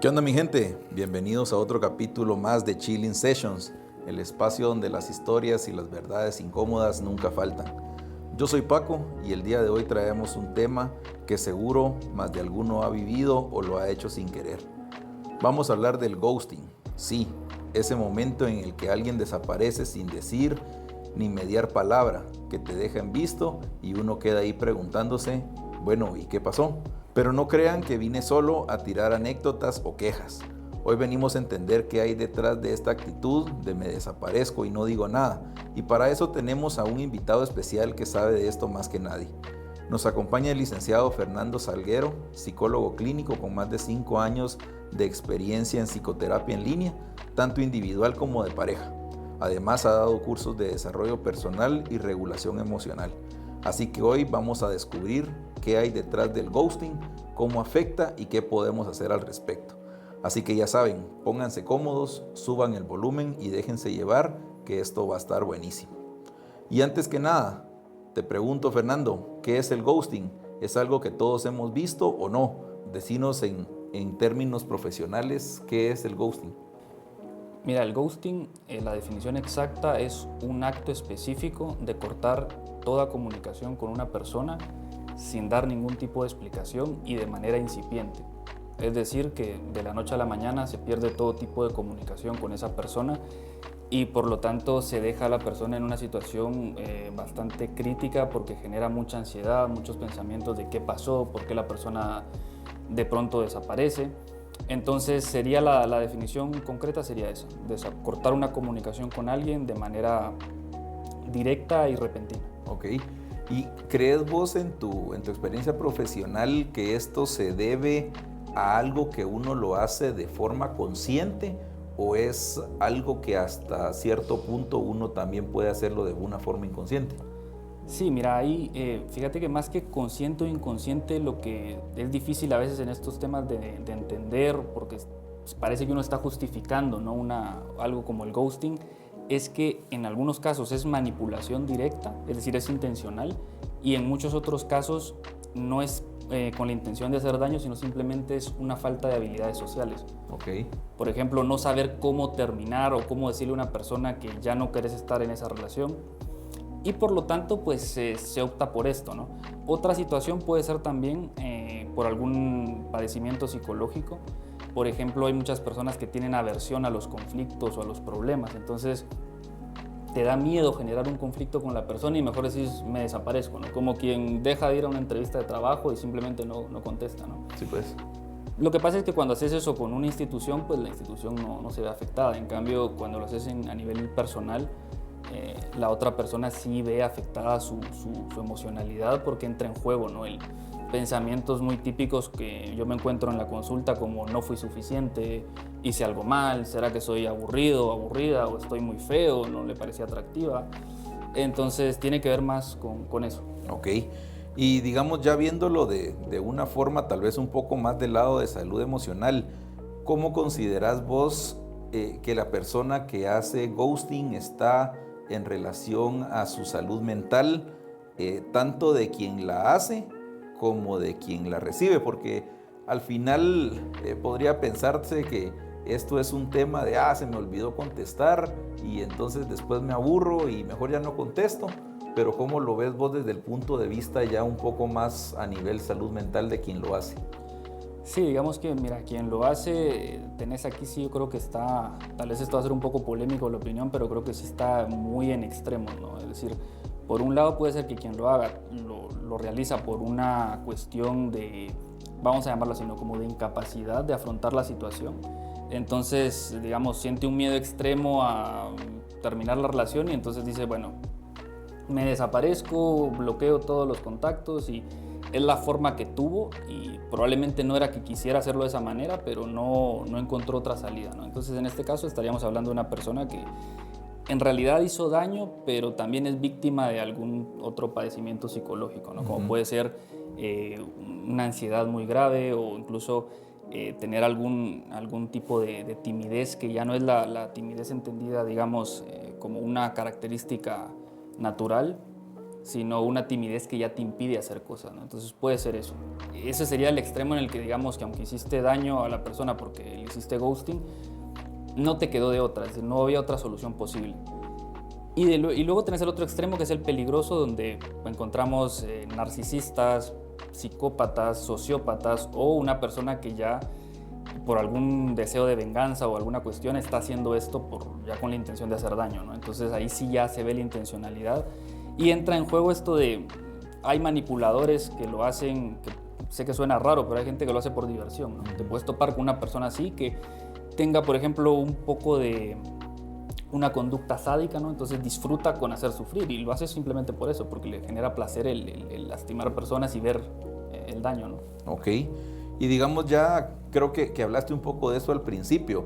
¿Qué onda, mi gente? Bienvenidos a otro capítulo más de Chilling Sessions, el espacio donde las historias y las verdades incómodas nunca faltan. Yo soy Paco y el día de hoy traemos un tema que seguro más de alguno ha vivido o lo ha hecho sin querer. Vamos a hablar del ghosting. Sí, ese momento en el que alguien desaparece sin decir ni mediar palabra, que te deja en visto y uno queda ahí preguntándose, bueno, ¿y qué pasó? Pero no crean que vine solo a tirar anécdotas o quejas. Hoy venimos a entender qué hay detrás de esta actitud de me desaparezco y no digo nada. Y para eso tenemos a un invitado especial que sabe de esto más que nadie. Nos acompaña el licenciado Fernando Salguero, psicólogo clínico con más de 5 años de experiencia en psicoterapia en línea, tanto individual como de pareja. Además ha dado cursos de desarrollo personal y regulación emocional. Así que hoy vamos a descubrir qué hay detrás del ghosting, cómo afecta y qué podemos hacer al respecto. Así que ya saben, pónganse cómodos, suban el volumen y déjense llevar, que esto va a estar buenísimo. Y antes que nada, te pregunto, Fernando, ¿qué es el ghosting? ¿Es algo que todos hemos visto o no? Decinos en términos profesionales, ¿qué es el ghosting? Mira, el ghosting, la definición exacta es un acto específico de cortar toda comunicación con una persona sin dar ningún tipo de explicación y de manera incipiente. Es decir, que de la noche a la mañana se pierde todo tipo de comunicación con esa persona y por lo tanto se deja a la persona en una situación bastante crítica porque genera mucha ansiedad, muchos pensamientos de qué pasó, por qué la persona de pronto desaparece. Entonces sería la definición concreta sería esa, cortar una comunicación con alguien de manera directa y repentina. Ok. ¿Y crees vos en tu experiencia profesional que esto se debe a algo que uno lo hace de forma consciente o es algo que hasta cierto punto uno también puede hacerlo de una forma inconsciente? Sí, mira, ahí fíjate que más que consciente o inconsciente, lo que es difícil a veces en estos temas de entender, porque parece que uno está justificando, ¿no? Algo como el ghosting, es que en algunos casos es manipulación directa, es decir, es intencional, y en muchos otros casos no es con la intención de hacer daño, sino simplemente es una falta de habilidades sociales. Ok. Por ejemplo, no saber cómo terminar o cómo decirle a una persona que ya no querés estar en esa relación y por lo tanto pues se opta por esto, ¿no? Otra situación puede ser también por algún padecimiento psicológico. Por ejemplo, hay muchas personas que tienen aversión a los conflictos o a los problemas, entonces te da miedo generar un conflicto con la persona y mejor decís me desaparezco, ¿no? Como quien deja de ir a una entrevista de trabajo y simplemente no contesta, ¿no? Sí, pues. Lo que pasa es que cuando haces eso con una institución, pues la institución no se ve afectada. En cambio, cuando lo haces a nivel personal, la otra persona sí ve afectada su emocionalidad porque entra en juego, ¿no? Pensamientos muy típicos que yo me encuentro en la consulta como no fui suficiente, hice algo mal, será que soy aburrido o aburrida o estoy muy feo, no le parecía atractiva. Entonces tiene que ver más con eso. Ok. Y digamos, ya viéndolo de una forma tal vez un poco más del lado de salud emocional, ¿cómo considerás vos que la persona que hace ghosting está en relación a su salud mental, tanto de quien la hace como de quien la recibe? Porque al final podría pensarse que esto es un tema de, se me olvidó contestar y entonces después me aburro y mejor ya no contesto. Pero ¿cómo lo ves vos desde el punto de vista ya un poco más a nivel salud mental de quien lo hace? Sí, digamos que, mira, quien lo hace, tenés aquí sí, yo creo que está, tal vez esto va a ser un poco polémico la opinión, pero creo que sí está muy en extremos, ¿no? Es decir, por un lado puede ser que quien lo haga lo realiza por una cuestión de, vamos a llamarlo así, ¿no? Como de incapacidad de afrontar la situación. Entonces, digamos, siente un miedo extremo a terminar la relación y entonces dice, bueno, me desaparezco, bloqueo todos los contactos y es la forma que tuvo y probablemente no era que quisiera hacerlo de esa manera, pero no encontró otra salida, ¿no? Entonces en este caso estaríamos hablando de una persona que en realidad hizo daño, pero también es víctima de algún otro padecimiento psicológico, ¿no? Como puede ser una ansiedad muy grave o incluso tener algún tipo de timidez que ya no es la timidez entendida, digamos, como una característica natural, sino una timidez que ya te impide hacer cosas, ¿no? Entonces puede ser eso. Ese sería el extremo en el que digamos que aunque hiciste daño a la persona porque le hiciste ghosting, no te quedó de otra, es decir, no había otra solución posible. Y luego tenés el otro extremo, que es el peligroso, donde encontramos narcisistas, psicópatas, sociópatas, o una persona que ya por algún deseo de venganza o alguna cuestión está haciendo esto ya con la intención de hacer daño, ¿no? Entonces ahí sí ya se ve la intencionalidad y entra en juego esto de, hay manipuladores que lo hacen, que sé que suena raro, pero hay gente que lo hace por diversión, ¿no? Te puedes topar con una persona así que tenga, por ejemplo, un poco de una conducta sádica, ¿no? Entonces disfruta con hacer sufrir y lo hace simplemente por eso, porque le genera placer el lastimar personas y ver el daño, ¿no? Ok, y digamos ya, creo que hablaste un poco de eso al principio,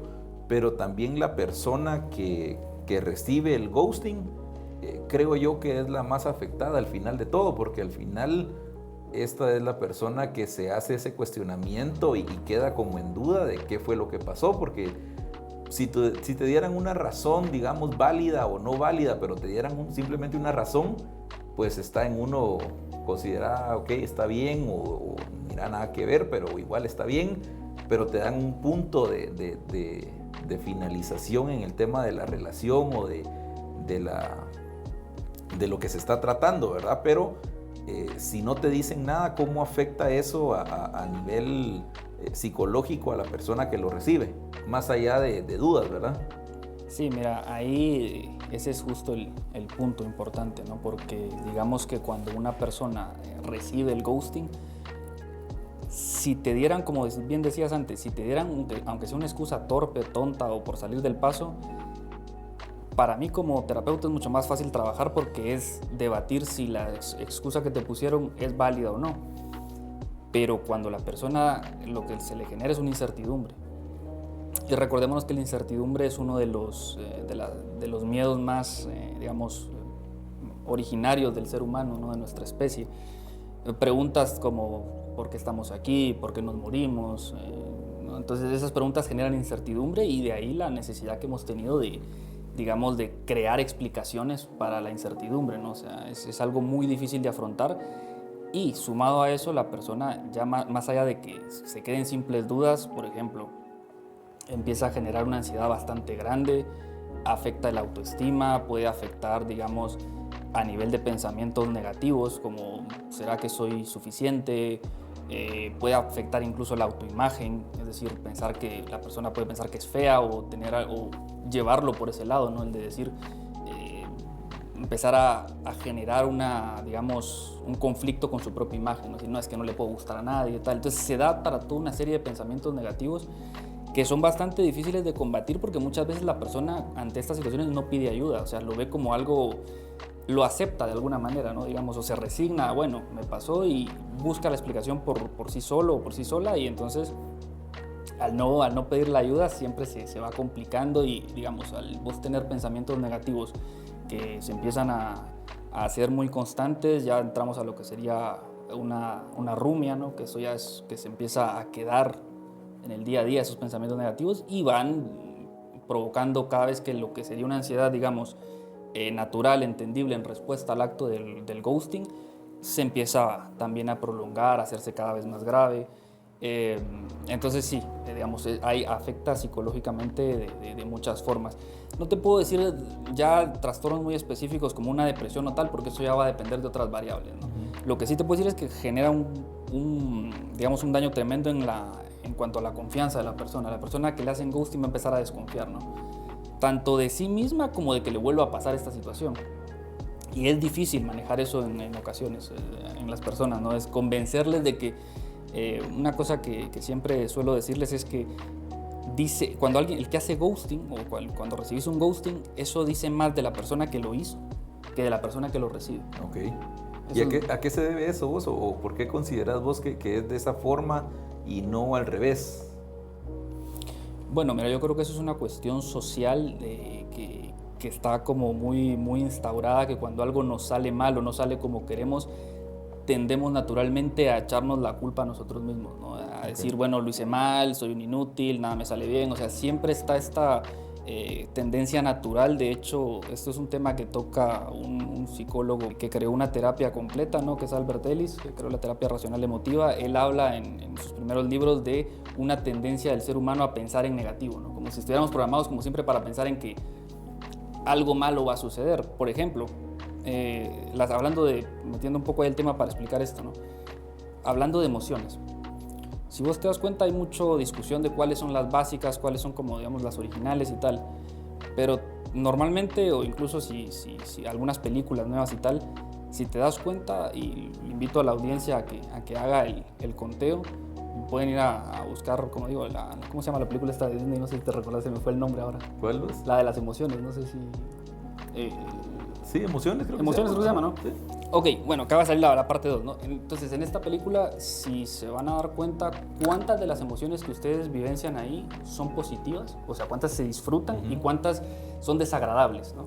pero también la persona que recibe el ghosting, creo yo que es la más afectada al final de todo, porque al final esta es la persona que se hace ese cuestionamiento y queda como en duda de qué fue lo que pasó, porque si te dieran una razón, digamos, válida o no válida, pero te dieran simplemente una razón, pues está en uno considerar, ok, está bien, o mira, nada que ver, pero igual está bien, pero te dan un punto de finalización en el tema de la relación o de lo que se está tratando, ¿verdad? Pero si no te dicen nada, ¿cómo afecta eso a nivel psicológico a la persona que lo recibe? Más allá de dudas, ¿verdad? Sí, mira, ahí ese es justo el punto importante, ¿no? Porque digamos que cuando una persona recibe el ghosting, si te dieran, como bien decías antes, si te dieran, aunque sea una excusa torpe, tonta o por salir del paso, para mí como terapeuta es mucho más fácil trabajar porque es debatir si la excusa que te pusieron es válida o no. Pero cuando la persona lo que se le genera es una incertidumbre. Y recordémonos que la incertidumbre es uno de los miedos más, digamos, originarios del ser humano, ¿no? De nuestra especie. Preguntas como ¿por qué estamos aquí? ¿Por qué nos morimos? ¿No? Entonces esas preguntas generan incertidumbre y de ahí la necesidad que hemos tenido de, digamos, de crear explicaciones para la incertidumbre, ¿no? O sea, es algo muy difícil de afrontar. Y sumado a eso, la persona, ya más allá de que se queden simples dudas, por ejemplo, empieza a generar una ansiedad bastante grande, afecta la autoestima, puede afectar, digamos, a nivel de pensamientos negativos, como ¿será que soy suficiente? Puede afectar incluso la autoimagen, es decir, pensar que la persona puede pensar que es fea o llevarlo por ese lado, ¿no? El de decir, empezar a generar digamos, un conflicto con su propia imagen, ¿no? Decir, no, es que no le puedo gustar a nadie y tal. Entonces se da para toda una serie de pensamientos negativos que son bastante difíciles de combatir porque muchas veces la persona ante estas situaciones no pide ayuda, o sea, lo ve como algo, lo acepta de alguna manera, ¿no? Digamos, o se resigna, bueno, me pasó y busca la explicación por sí solo o por sí sola y entonces al no pedir la ayuda siempre se va complicando y, digamos, al vos tener pensamientos negativos que se empiezan a hacer muy constantes, ya entramos a lo que sería una rumia, ¿no? Que eso ya es que se empieza a quedar en el día a día esos pensamientos negativos y van provocando cada vez que lo que sería una ansiedad, digamos, natural, entendible en respuesta al acto del ghosting, se empieza también a prolongar, a hacerse cada vez más grave. Entonces sí, digamos, afecta psicológicamente de muchas formas. No te puedo decir ya trastornos muy específicos como una depresión o tal, porque eso ya va a depender de otras variables, ¿no? Lo que sí te puedo decir es que genera digamos, un daño tremendo en cuanto a la confianza de la persona. La persona que le hacen ghosting va a empezar a desconfiar, ¿no? Tanto de sí misma como de que le vuelva a pasar esta situación. Y es difícil manejar eso en ocasiones en las personas, ¿no? Es convencerles de que una cosa que siempre suelo decirles es que cuando el que hace ghosting o cuando recibís un ghosting, eso dice más de la persona que lo hizo que de la persona que lo recibe. Ok. ¿Y a qué se debe eso vos? ¿O por qué considerás vos que es de esa forma y no al revés? Bueno, mira, yo creo que eso es una cuestión social que está como muy, muy instaurada, que cuando algo nos sale mal o no sale como queremos, tendemos naturalmente a echarnos la culpa a nosotros mismos, ¿no? A decir, bueno, lo hice mal, soy un inútil, nada me sale bien, o sea, siempre está tendencia natural. De hecho, esto es un tema que toca un psicólogo que creó una terapia completa, ¿no? Que es Albert Ellis, que creó la terapia racional emotiva. Él habla en sus primeros libros de una tendencia del ser humano a pensar en negativo, ¿no? Como si estuviéramos programados, como siempre, para pensar en que algo malo va a suceder. Por ejemplo, metiendo un poco ahí el tema para explicar esto, ¿no? Hablando de emociones. Si vos te das cuenta, hay mucha discusión de cuáles son las básicas, cuáles son, como digamos, las originales y tal. Pero normalmente, o incluso si algunas películas nuevas y tal, si te das cuenta, y invito a la audiencia a que haga el conteo, pueden ir a buscar, como digo, ¿cómo se llama la película esta de Disney? No sé si te recuerdas, se me fue el nombre ahora. ¿Cuál es? La de las emociones, no sé si... Sí, Emociones creo que Emociones se se llama, ¿no? Sí. Ok, bueno, acaba de salir la parte 2, ¿no? Entonces, en esta película, si se van a dar cuenta, ¿cuántas de las emociones que ustedes vivencian ahí son positivas? O sea, ¿cuántas se disfrutan y cuántas son desagradables, ¿no?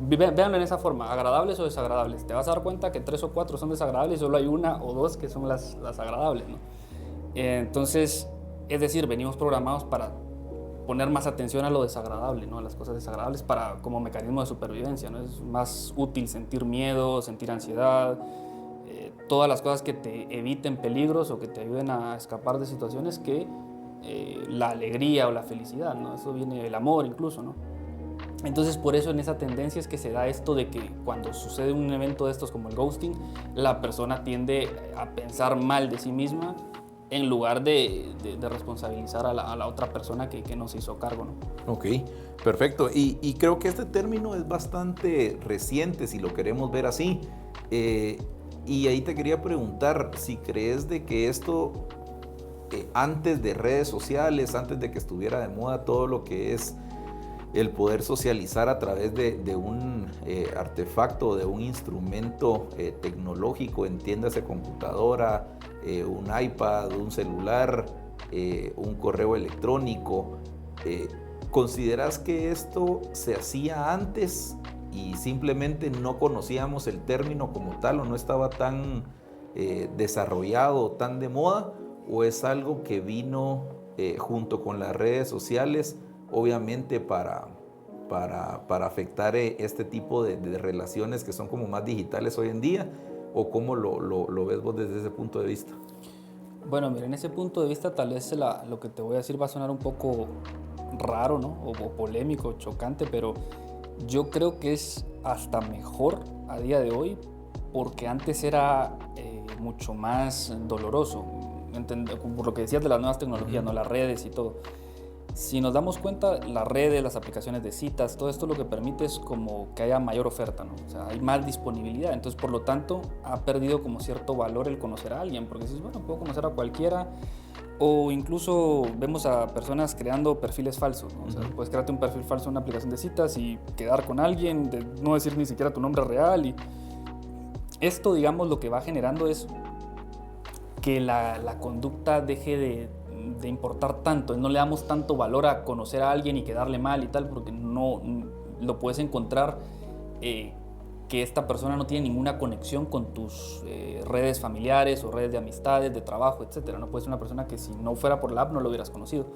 Véanlo en esa forma, agradables o desagradables. Te vas a dar cuenta que 3 o 4 son desagradables y solo hay 1 o 2 que son las agradables, ¿no? Entonces, es decir, venimos programados para poner más atención a lo desagradable, ¿no? A las cosas desagradables como mecanismo de supervivencia, ¿no? Es más útil sentir miedo, sentir ansiedad, todas las cosas que te eviten peligros o que te ayuden a escapar de situaciones que la alegría o la felicidad, ¿no? Eso viene del amor incluso, ¿no? Entonces, por eso en esa tendencia es que se da esto de que cuando sucede un evento de estos como el ghosting, la persona tiende a pensar mal de sí misma en lugar de responsabilizar a la otra persona que no se hizo cargo, ¿no? Ok, perfecto. Y creo que este término es bastante reciente, si lo queremos ver así. Y ahí te quería preguntar si crees de que esto, antes de redes sociales, antes de que estuviera de moda todo lo que es el poder socializar a través de un artefacto, de un instrumento tecnológico, entiéndase computadora, un iPad, un celular, un correo electrónico. ¿Consideras que esto se hacía antes y simplemente no conocíamos el término como tal o no estaba tan desarrollado, tan de moda? ¿O es algo que vino junto con las redes sociales, obviamente para afectar este tipo de relaciones que son como más digitales hoy en día? ¿O cómo lo ves vos desde ese punto de vista? Bueno, mira, en ese punto de vista tal vez lo que te voy a decir va a sonar un poco raro, ¿no? O polémico, chocante, pero yo creo que es hasta mejor a día de hoy porque antes era mucho más doloroso, por lo que decías de las nuevas tecnologías, ¿no? Las redes y todo. Si nos damos cuenta, las redes, las aplicaciones de citas, todo esto lo que permite es como que haya mayor oferta, ¿no? O sea, hay más disponibilidad. Entonces, por lo tanto, ha perdido como cierto valor el conocer a alguien, porque dices, bueno, puedo conocer a cualquiera, o incluso vemos a personas creando perfiles falsos, ¿no? O sea, puedes crearte un perfil falso en una aplicación de citas y quedar con alguien, no decir ni siquiera tu nombre real. Y esto, digamos, lo que va generando es que la conducta deje de importar tanto, no le damos tanto valor a conocer a alguien y quedarle mal y tal, porque no lo puedes encontrar que esta persona no tiene ninguna conexión con tus redes familiares o redes de amistades, de trabajo, etcétera. No puede ser una persona que si no fuera por la app no lo hubieras conocido.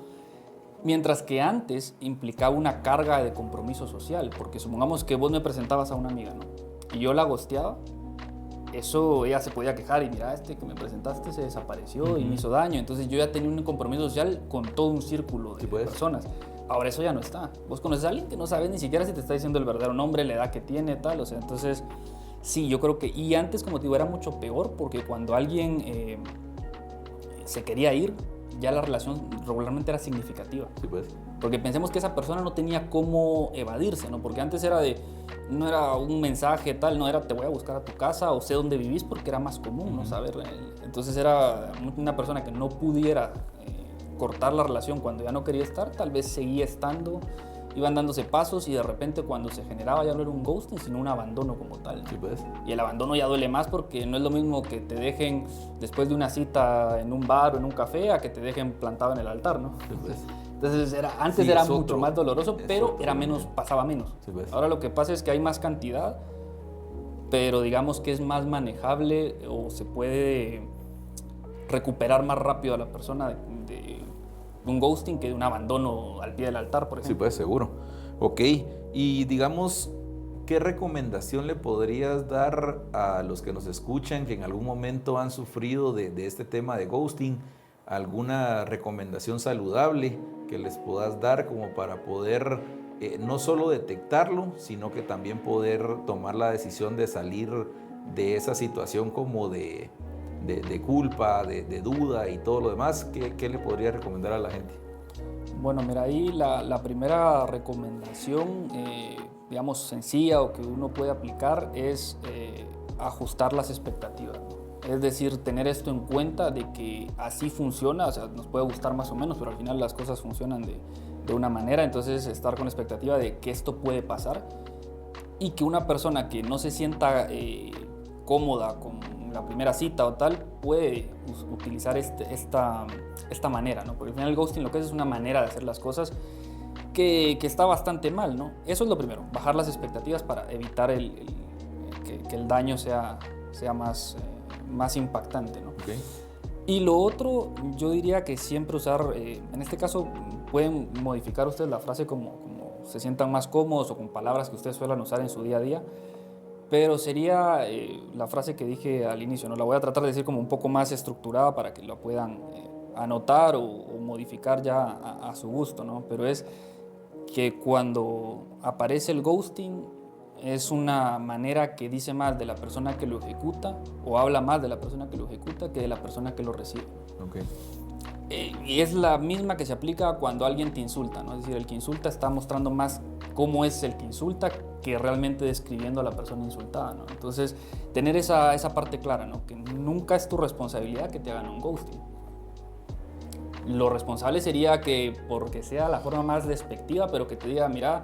Mientras que antes implicaba una carga de compromiso social, porque supongamos que vos me presentabas a una amiga, ¿no? Y yo la ghosteaba. Eso ella se podía quejar y mira, que me presentaste se desapareció y me hizo daño. Entonces yo ya tenía un compromiso social con todo un círculo de personas. Ahora eso ya no está. Vos conoces a alguien que no sabes ni siquiera si te está diciendo el verdadero nombre, la edad que tiene, tal. O sea, entonces sí, yo creo que... Y antes, como te digo, era mucho peor porque cuando alguien se quería ir, ya la relación regularmente era significativa. Sí, pues. Porque pensemos que esa persona no tenía cómo evadirse, ¿no? Porque antes era no era un mensaje tal, no era te voy a buscar a tu casa o sé dónde vivís, porque era más común, ¿no? Saber. Entonces era una persona que no pudiera cortar la relación cuando ya no quería estar, tal vez seguía estando, iban dándose pasos y de repente cuando se generaba ya no era un ghosting, sino un abandono como tal, ¿no? Sí, pues. Y el abandono ya duele más porque no es lo mismo que te dejen después de una cita en un bar o en un café a que te dejen plantado en el altar, ¿no? Sí, pues. Entonces antes era mucho más doloroso, pero era pasaba menos. Sí, pues. Ahora lo que pasa es que hay más cantidad, pero digamos que es más manejable o se puede recuperar más rápido a la persona un ghosting que de un abandono al pie del altar, por Sí, ejemplo. pues seguro. Ok, y digamos, ¿qué recomendación le podrías dar a los que nos escuchan que en algún momento han sufrido de este tema de ghosting? ¿Alguna recomendación saludable que les puedas dar como para poder no solo detectarlo, sino que también poder tomar la decisión de salir de esa situación como de culpa, de duda y todo lo demás? ¿Qué le podría recomendar a la gente? Bueno, mira, ahí la primera recomendación, digamos, sencilla o que uno puede aplicar es ajustar las expectativas, ¿no? Es decir, tener esto en cuenta de que así funciona, o sea, nos puede gustar más o menos, pero al final las cosas funcionan de una manera, entonces estar con la expectativa de que esto puede pasar y que una persona que no se sienta cómoda con la primera cita o tal puede utilizar esta manera, ¿no? Porque al final el ghosting lo que es una manera de hacer las cosas que está bastante mal, ¿no? Eso es lo primero, bajar las expectativas para evitar que el daño sea más impactante, ¿no? Okay. Y lo otro, yo diría que siempre usar, en este caso pueden modificar ustedes la frase como se sientan más cómodos o con palabras que ustedes suelen usar en su día a día, pero sería la frase que dije al inicio, ¿no? La voy a tratar de decir como un poco más estructurada para que la puedan anotar o modificar ya a su gusto, ¿no? Pero es que cuando aparece el ghosting es una manera que dice más de la persona que lo ejecuta o habla más de la persona que lo ejecuta que de la persona que lo recibe. Okay. Y es la misma que se aplica cuando alguien te insulta, ¿no? Es decir, el que insulta está mostrando más cómo es el que insulta que realmente describiendo a la persona insultada, ¿no? Entonces, tener esa parte clara, ¿no? Que nunca es tu responsabilidad que te hagan un ghosting. Lo responsable sería que, porque sea la forma más despectiva, pero que te diga, mira,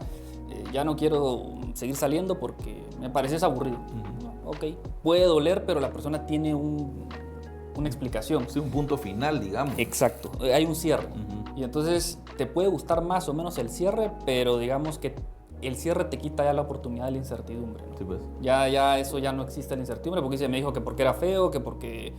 ya no quiero seguir saliendo porque me pareces aburrido. Uh-huh. Ok, puede doler, pero la persona tiene una explicación. Sí, un punto final, digamos. Exacto, hay un cierre. Uh-huh. Y entonces te puede gustar más o menos el cierre, pero digamos que el cierre te quita ya la oportunidad de la incertidumbre, ¿no? Sí, pues. Ya eso ya no existe la incertidumbre, porque me dijo que porque era feo, que porque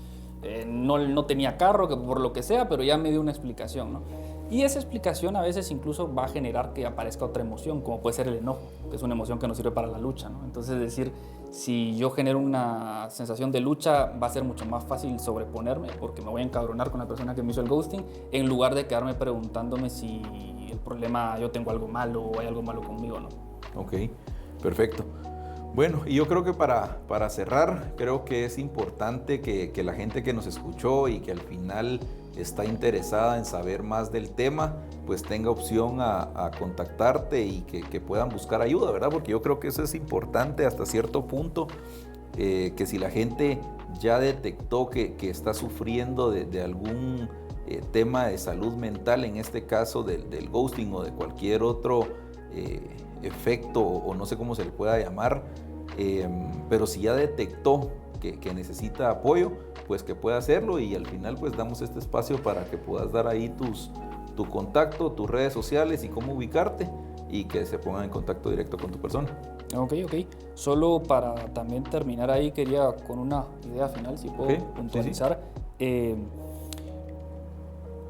no tenía carro, que por lo que sea, pero ya me dio una explicación, ¿no? Y esa explicación a veces incluso va a generar que aparezca otra emoción, como puede ser el enojo, que es una emoción que nos sirve para la lucha, ¿no? Entonces, decir, si yo genero una sensación de lucha, va a ser mucho más fácil sobreponerme, porque me voy a encabronar con la persona que me hizo el ghosting, en lugar de quedarme preguntándome si el problema, yo tengo algo malo o hay algo malo conmigo, ¿no? Ok, perfecto. Bueno, y yo creo que para cerrar, creo que es importante que la gente que nos escuchó y que al final está interesada en saber más del tema, pues tenga opción a contactarte y que puedan buscar ayuda, ¿verdad? Porque yo creo que eso es importante hasta cierto punto, que si la gente ya detectó que está sufriendo de algún tema de salud mental, en este caso del ghosting o de cualquier otro efecto o no sé cómo se le pueda llamar, pero si ya detectó que necesita apoyo, pues que pueda hacerlo, y al final pues damos este espacio para que puedas dar ahí tu contacto, tus redes sociales y cómo ubicarte, y que se pongan en contacto directo con tu persona. Ok. Solo para también terminar ahí, quería con una idea final, si puedo puntualizar. Sí.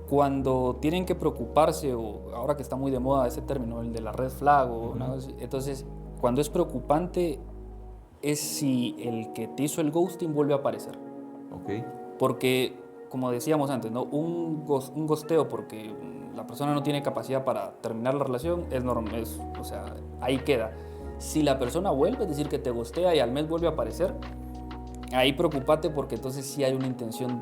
Cuando tienen que preocuparse, o ahora que está muy de moda ese término, el de la red flag, ¿no? Entonces, cuando es preocupante es si el que te hizo el ghosting vuelve a aparecer. Okay. Porque, como decíamos antes, ¿no? Un ghosteo porque la persona no tiene capacidad para terminar la relación es normal, o sea, ahí queda. Si la persona vuelve, es decir, que te ghostea y al mes vuelve a aparecer, ahí preocupate, porque entonces sí hay una intención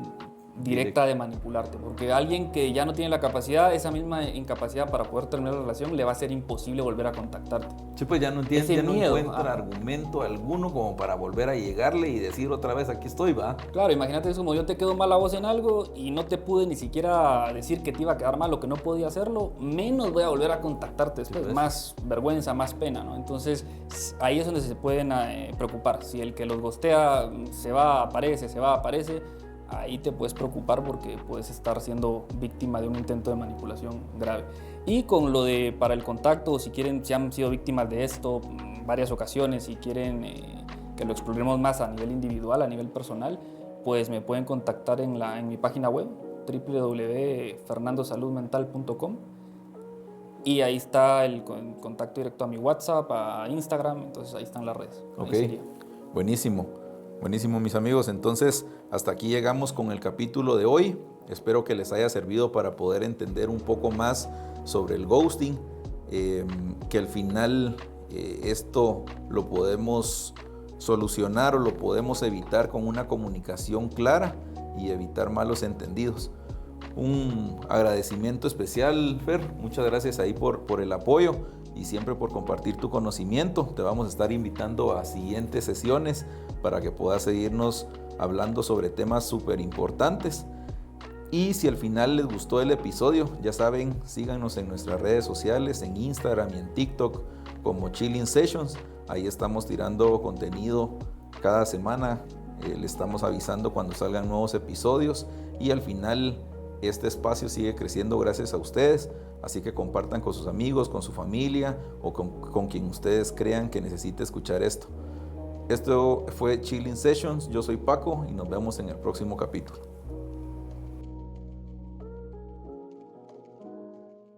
directa de manipularte, porque alguien que ya no tiene la capacidad, esa misma incapacidad para poder terminar la relación, le va a ser imposible volver a contactarte. Sí, pues ya no encuentra argumento alguno como para volver a llegarle y decir otra vez aquí estoy, ¿va? Claro, imagínate, es como yo te quedo mal a vos en algo y no te pude ni siquiera decir que te iba a quedar mal o que no podía hacerlo, menos voy a volver a contactarte después, pues. Más vergüenza, más pena, ¿no? Entonces ahí es donde se pueden preocupar. Si el que los ghostea se va, aparece, ahí te puedes preocupar, porque puedes estar siendo víctima de un intento de manipulación grave. Y con lo de para el contacto, si han sido víctimas de esto varias ocasiones y quieren que lo exploremos más a nivel individual, a nivel personal, pues me pueden contactar en mi página web, www.fernandosaludmental.com, y ahí está el contacto directo a mi WhatsApp, a Instagram, entonces ahí están las redes. Ok, buenísimo, buenísimo mis amigos. Entonces hasta aquí llegamos con el capítulo de hoy. Espero que les haya servido para poder entender un poco más sobre el ghosting, que al final esto lo podemos solucionar o lo podemos evitar con una comunicación clara y evitar malos entendidos. Un agradecimiento especial, Fer, muchas gracias ahí por el apoyo y siempre por compartir tu conocimiento. Te vamos a estar invitando a siguientes sesiones para que puedas seguirnos hablando sobre temas súper importantes. Y si al final les gustó el episodio, ya saben, síganos en nuestras redes sociales, en Instagram y en TikTok como Chilling Sessions. Ahí estamos tirando contenido cada semana, le estamos avisando cuando salgan nuevos episodios, y al final este espacio sigue creciendo gracias a ustedes, así que compartan con sus amigos, con su familia o con quien ustedes crean que necesite escuchar esto. Esto fue Chilling Sessions, yo soy Paco y nos vemos en el próximo capítulo.